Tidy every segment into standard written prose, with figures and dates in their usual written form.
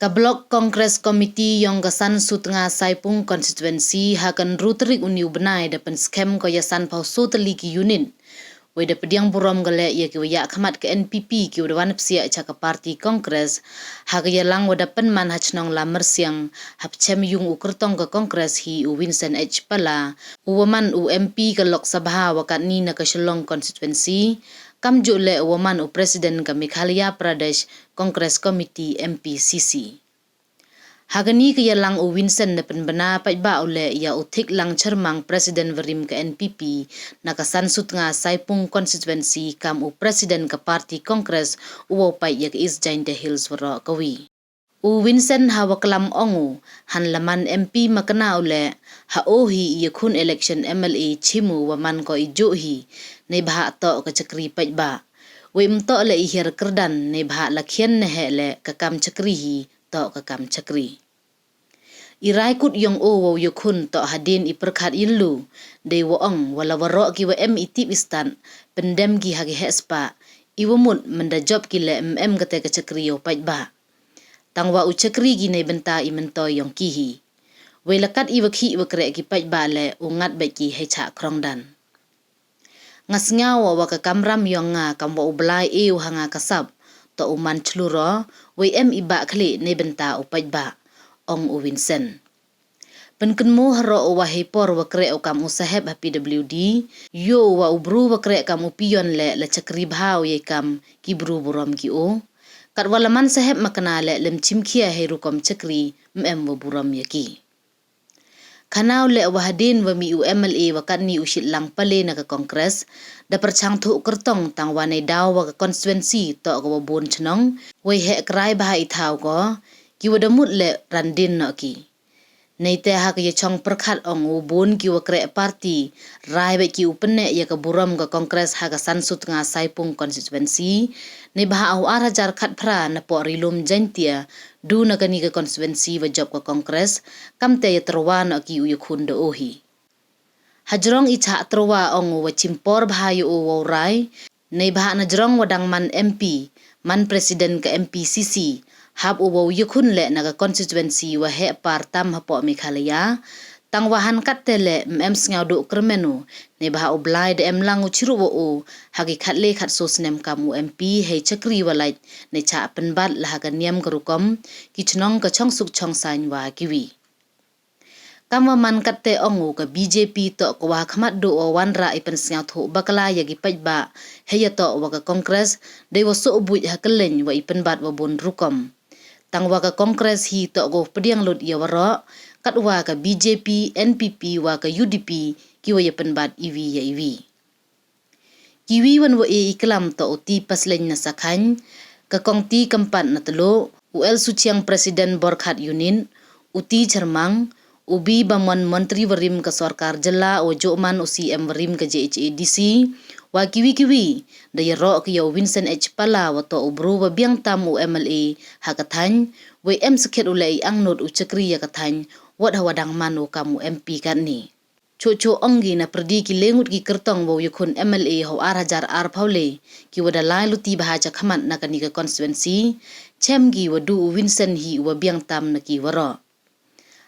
Kablok Kongres Komiti yang kesan sutnga Saipung konstituensi hakan ruterik uniu benai depan skem koyasan pauso teliki yunin. Weda pediang burom gale ia ki waya khamat ke NPP ki udawan psia ca parti Kongres hagaya lang wada penman hachnong lamer siang hapchem yung ukertong ke Kongres hi u Vincent H Pala uwaman u MP ke Lok Sabha wakat ni na ke Shillong konstituensi kamju le uwaman u Presiden ke Meghalaya Pradesh Kongres Komiti MPCC. Hagani ke yalang u Vincent na penbena paitba ule ia utik lang cermang Presiden verim ke NPP na kasan sutnga Saipung konstituensi kam u Presiden ke parti Kongres uwo pait ya ke East Jain Hills wara kawi. U Vincent hawa kelam ongu han laman MP makena ule ha ohi ia kun election MLA chimu waman ko ijuhi ne baha to ke cekri paitba. Wim to le ihir kerdan ne baha lakhian nehe le kakam cekrihi to kakam cekri. Irai kut yang wo yukun to hadin iperkat ilu de woong wala waro ki wa itip istan pendem ki hagi hespa iwumut mendajob ki le kete ke cekri yo paitba. Tangwa u cekri gi ne benta imento yang kihi. We lakat iwakhi wakre ki paitba le ungat beki hecha krongdan. Ngasngawa wa ka kamram yang nga kamwa ublai eu hanga kasab to uman chluro we iba kli ne benta upaitba ong u Vincent. Penkenmu haro wa hepor wa kre o kam usaheb PWD yo wa ubru wa kre kam upion le cekri bhau ye kam ki bru burom ki o kat walaman saheb makana le lem chimkhia heru kom cekri wa burom ye ki. Kanau le wahadin wa mi u MLA wa katni ushit lang pale na ka Kongres da perchang thu kertong tang wanai daw wa ka konstituensi to ko bon chnong we he krai ba ithau ko ki wada mut le randin no ki. Nei te ha ke chong perkhat ong u bon ki wa kre parti rai be ki upne ya ka buram ka Kongres ha ka sansut nga Saipung konstituensi ne ba au arajar khat phra na po rilum jantia du na kani ka konstituensi wa job ka Kongres kam te ya terwa na ki u yukhun do ohi. Hajrong icha terwa ong wa chimpor bhayu u wa rai ne ba na jrong wadang man MP man Presiden ka MPCC hab u wa yukhun le na ka konstituensi wa he par tam hapo Meghalaya tang wahan katele sngau do kermenu ne ba oblai de lang u chiru wo hagi khatle khat sosnem kamu MP he cekri walait ne cha penbat la ga niam garukom kichnong ka chongsuk chongsain wa kiwi. Kama man katte ongu ka BJP to ko wa khmat do wanra ipen sngau tho bakala yagi paitba he ya to wa ka Kongres de wo so buj ha keleng wa ipen bat wa bon rukom. Tang wa ka Kongres hi to go pediang lut ya waro kat wa ka BJP NPP wa ka UDP ki wa penbat iwi ya iwi. Kiwi wan wa iklam to uti pasleng na sakhan ka kongti keempat na telo UL Suciang Presiden Borkhat Yunin uti cermang ubi bamon menteri verim ke Sarkar Jela o Jokman o CM verim ke JHADC wa kiwi da yaro ke yo Vincent H Pala wa to ubru wa biang tam u MLA hakathan we sekhet ulai angnot u cekri ya kathan wat hawadang manu kamu MP kan ni. Cucu onggi na perdi ki lengut ki kertong wo yukun MLA ho arajar ar paule ki wada lai luti bahaja khamat na kani ka konstituensi chemgi wadu Vincent hi wa biang tam na ki waro.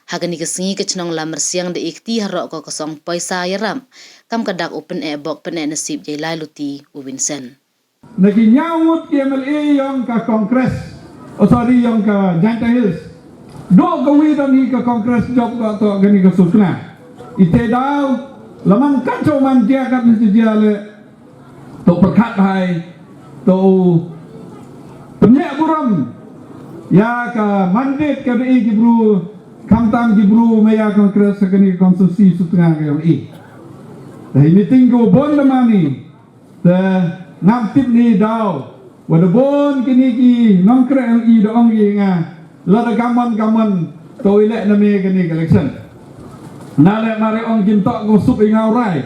Hagani kesengi kecnong lamer siang de ikti harok ko kosong paisa yaram kam kadak open bok pene nasib jai lai luti u Vincent. Nagi nyawut ki MLA yang ka Kongres yang ka Jain Hills do ka widon hi ka Kongres job ka to gani ka sutna ite daw lamang kancho man dia kat ni dia le to perkat hai to penyak buram ya ka mandate ka bi gibru kamtam gibru meya Kongres gani konstitusi sutna ka i dai meeting go bon lamani the ngaptip ni daw wadabon kini ki nongkre ang i doong i nga lada kaman toilet na may kini election nale mari ong kintok ko sup ingaw rai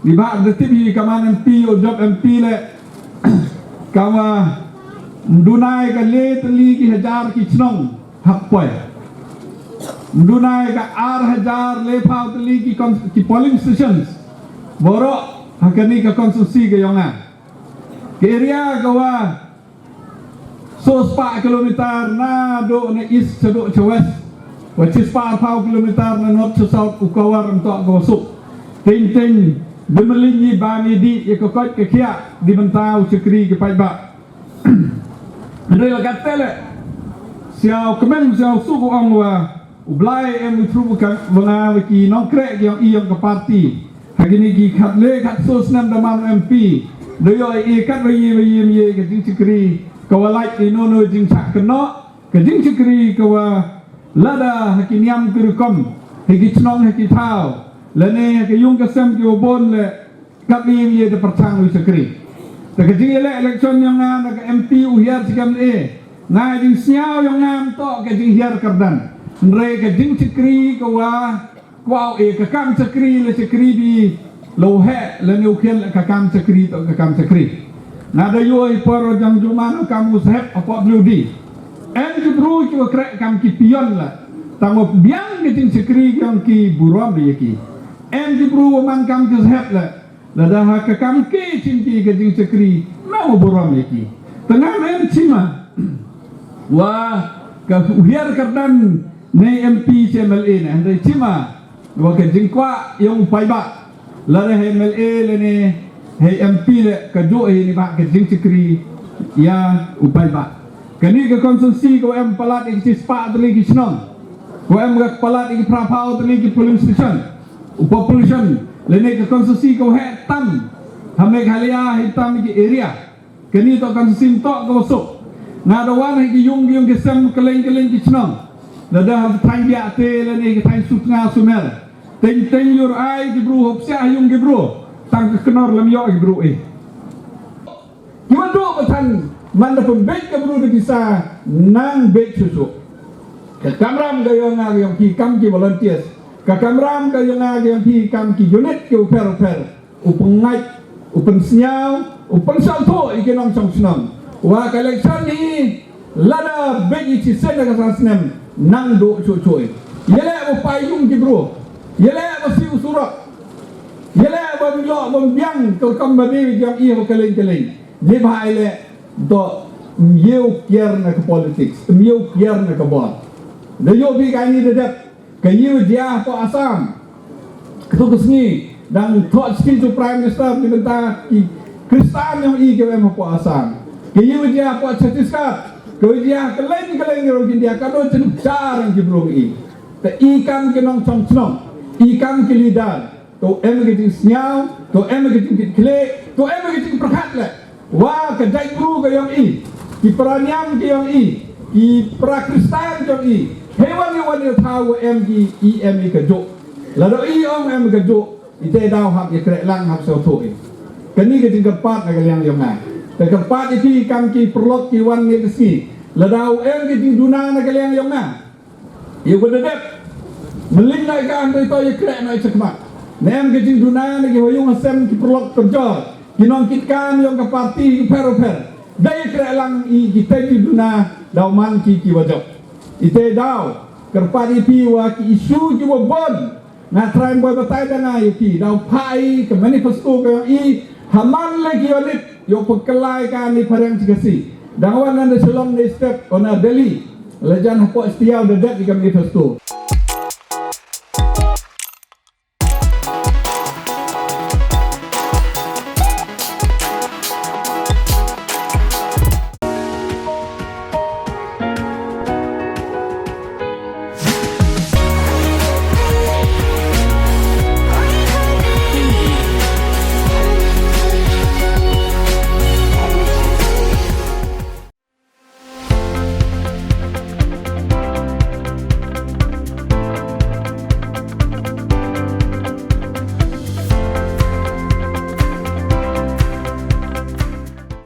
di ba de tibi kaman MP o job MP le kawa dunai ka le tali ki hajar ki chnong hakpoy dunai ka 8,000 le phao tali ki polling stations borok hakani ka konstruksi ke yonga ke area kawa so 4 kilometer na do na east to do to west which is 4 kilometer na north to south ukawar untuk ko sup ting demelinyi bani di ikokot ke kia di mentau cekri ke paiba ndai lagatele siao kemen siao suku ong wa ublai em utru kan wanga ki nongkrek yang iong ke parti hagini ki khatle khat sos nam daman MP doyo i kat bayi ye ke jing cekri kawalai inono jing sak keno ke jing cekri kawa lada hakiniam kurukom hegi chnong hegi thao lene ke yung kesem ke obon le kami ye de pertang wi sekri te ke jing election yang na ke MP uhiar sikam na jing siao yang nam to ke jing hiar kardan nre ke jing sekri kawa kwao ke kam sekri le sekri bi lo he le ne ukhen ke kam sekri to ke kam sekri na da yoi por jang juman kamu sep apa bludi en jubru ki krek kam ki pion la tango biang ke jing sekri yang ki burom bi ki en jubru man kam ki sep la dah ha kam ki cimki ke jing sekri mau burom ki tengah men cima wah ka uhiar kardan ne MP CMLA ne andai cima wa ke jing kwa yang paiba la re MLA le ne hey MP le ka jo ni ba ke jing sekri ya upai ba kani ke konsumsi ko em palat ik spa tli ki snong ko em ga palat ik prapau tli ki polling station population lene ke konsumsi ko he tam hame khalia hitam ki area kani to konsumsi to ko so na do wan ki yung ke sem keleng ki snong da da thai bia te lene ke thai sutnga sumel teng your ai ki bru hop sia yung ki bru tang kenor lam yo ki bru Kiwan do batan manda pembek ke bru de kisah nang bek susu ke kamram ga yo nga yang ki kam ki volunteers ke kamram ga yo nga yang ki kam ki unit ki uper upengai upen siau upen salto ikenong song senam wa collection ni lada bek ichi senda ka sasnem nang do cucuy yele mo payung ki bru yele mo si usurak yele mo bilo mo biang ko kam bani yang i ho keleng ni bhai le do mieu kier na ke politics mieu kier na ke bol de yo bi kai ni de ke yu dia to asam to kesni dan thought skill to prime minister di benta ki kristan yang i ke mo po asam ke yu dia po Chhattisgarh ke dia keleng ro dia ka do chen charang ki bro i te i kam ke nong chong chong i kam ke lidar to em ke ting snyao to em ke ting kle to em ke ting prakhat le wah kedai guru ke yang i ki peranyam ke yang i ki prakristan ke yang i hewan yang tahu MG EM ke jo lalu i om em ke jo ite dau hak ye krek lang hak so to i kani ke ting kepat ke yang na te kepat iki kam ki perlot ki wan ni kesi ladau em ke ting duna na ke yang na ye bededep meling na ka andai to ye krek na cekmat nem ke ting duna na ke hoyong asem ki perlot kerja kinong kitkan yang ke parti per daya kerelang i kita di duna dauman ki wajok ite dau kerpadi pi wa ki isu ki bon na train boy batai dana ki dau pai ke manifesto ke i haman le ki wanit yo pekelai kan ni parang cikasi dangwan na selong ni step ona Delhi lejan hapo istiau dedat di manifesto